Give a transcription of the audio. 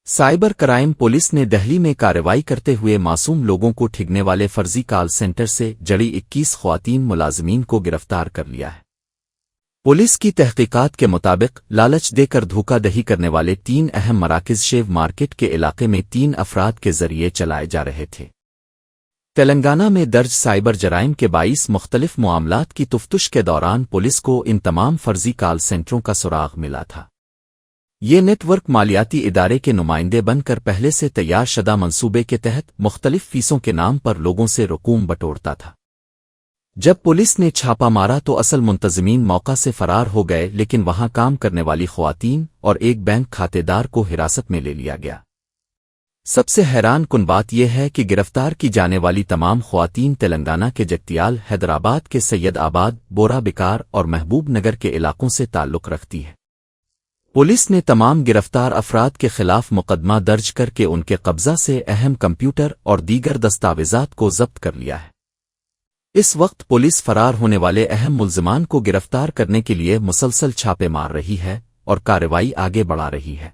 Cyber crime police نے دہلی میں کارروائی کرتے ہوئے معصوم لوگوں کو ٹھگنے والے فرضی کال سینٹر سے جڑی 21 خواتین ملازمین کو گرفتار کر لیا ہے۔ پولیس کی تحقیقات کے مطابق لالچ دے کر دھوکہ دہی کرنے والے 3 اہم مراکز شیو مارکیٹ کے علاقے میں 3 افراد کے ذریعے چلائے جا رہے تھے۔ تلنگانہ میں درج سائبر جرائم کے 22 مختلف معاملات کی تفتش کے دوران پولیس کو ان تمام فرضی کال سینٹروں کا سراغ ملا تھا۔ یہ نیٹ ورک مالیاتی ادارے کے نمائندے بن کر پہلے سے تیار شدہ منصوبے کے تحت مختلف فیسوں کے نام پر لوگوں سے رقوم بٹورتا تھا۔ جب پولیس نے چھاپا مارا تو اصل منتظمین موقع سے فرار ہو گئے، لیکن وہاں کام کرنے والی خواتین اور ایک بینک کھاتے دار کو حراست میں لے لیا گیا۔ سب سے حیران کن بات یہ ہے کہ گرفتار کی جانے والی تمام خواتین تلنگانہ کے جگتیال، حیدرآباد کے سید آباد، بورا بکار اور محبوب نگر کے علاقوں سے تعلق رکھتی ہے۔ پولیس نے تمام گرفتار افراد کے خلاف مقدمہ درج کر کے ان کے قبضہ سے اہم کمپیوٹر اور دیگر دستاویزات کو ضبط کر لیا ہے۔ اس وقت پولیس فرار ہونے والے اہم ملزمان کو گرفتار کرنے کے لیے مسلسل چھاپے مار رہی ہے اور کارروائی آگے بڑھا رہی ہے۔